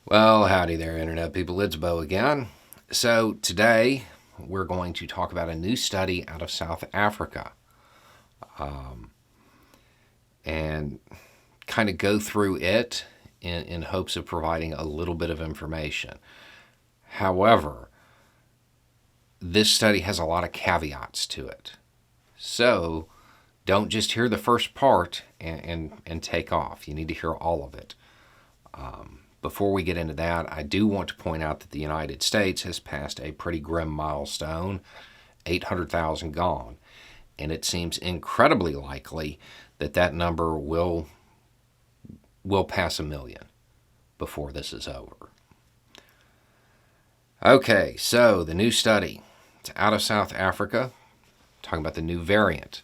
Well, howdy there, Internet people. It's Bo again. So, today we're going to talk about a new study out of South Africa and kind of go through it in hopes of providing a little bit of information. However, this study has a lot of caveats to it. So, don't just hear the first part and take off. You need to hear all of it. Before we get into that, I do want to point out that the United States has passed a pretty grim milestone, 800,000 gone, and it seems incredibly likely that that number will pass a million before this is over. Okay, so the new study. It's out of South Africa, talking about the new variant.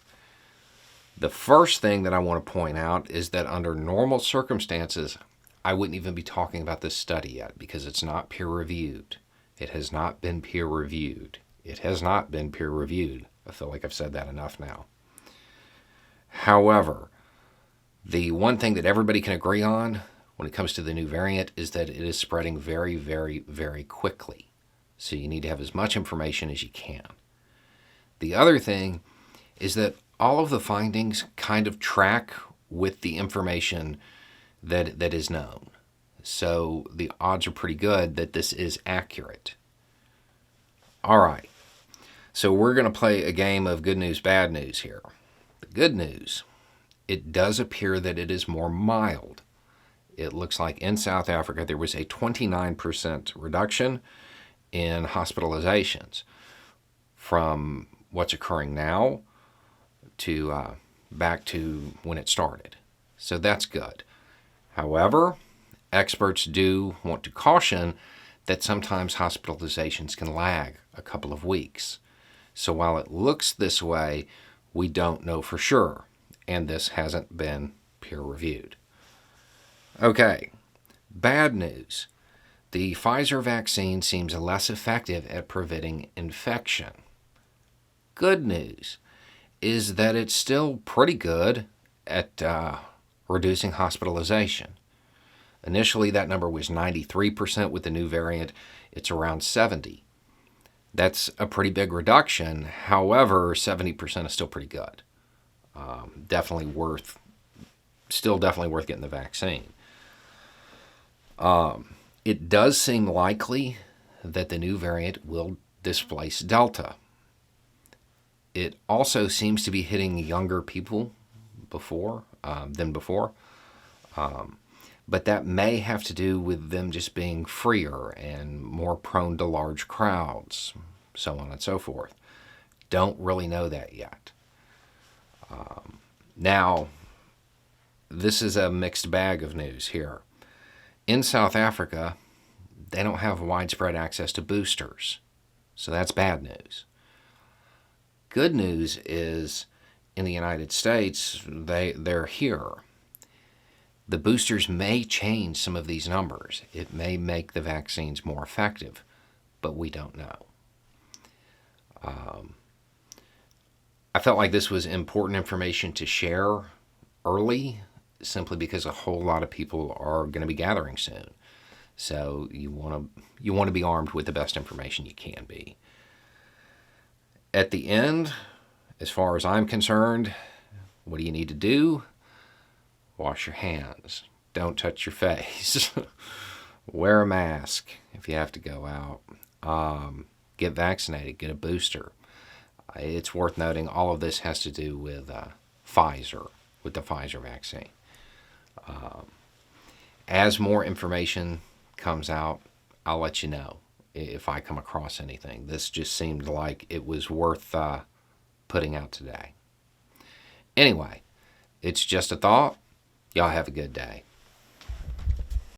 The first thing that I want to point out is that under normal circumstances, I wouldn't even be talking about this study yet because it's not peer-reviewed. It has not been peer-reviewed. It has not been peer-reviewed. I feel like I've said that enough now. However, the one thing that everybody can agree on when it comes to the new variant is that it is spreading very, very, very quickly. So you need to have as much information as you can. The other thing is that all of the findings kind of track with the information that is known. So the odds are pretty good that this is accurate. All right. So we're going to play a game of good news, bad news here. The good news, it does appear that it is more mild. It looks like in South Africa there was a 29% reduction in hospitalizations from what's occurring now to back to when it started. So that's good. However, experts do want to caution that sometimes hospitalizations can lag a couple of weeks. So while it looks this way, we don't know for sure, and this hasn't been peer-reviewed. Okay, bad news. The Pfizer vaccine seems less effective at preventing infection. Good news is that it's still pretty good at reducing hospitalization. Initially, that number was 93%. With the new variant, it's around 70%. That's a pretty big reduction. However, 70% is still pretty good. Definitely worth getting the vaccine. It does seem likely that the new variant will displace Delta. It also seems to be hitting younger people than before. But that may have to do with them just being freer and more prone to large crowds, so on and so forth. Don't really know that yet. Now, this is a mixed bag of news here. In South Africa, they don't have widespread access to boosters, so that's bad news. Good news is in the United States, they're here. The boosters may change some of these numbers. It may make the vaccines more effective, but we don't know. I felt like this was important information to share early, simply because a whole lot of people are going to be gathering soon. So you want to be armed with the best information you can be. At the end, as far as I'm concerned, what do you need to do? Wash your hands. Don't touch your face. Wear a mask if you have to go out. Get vaccinated. Get a booster. It's worth noting all of this has to do with Pfizer, with the Pfizer vaccine. As more information comes out, I'll let you know if I come across anything. This just seemed like it was worth putting out today. Anyway, it's just a thought. Y'all have a good day.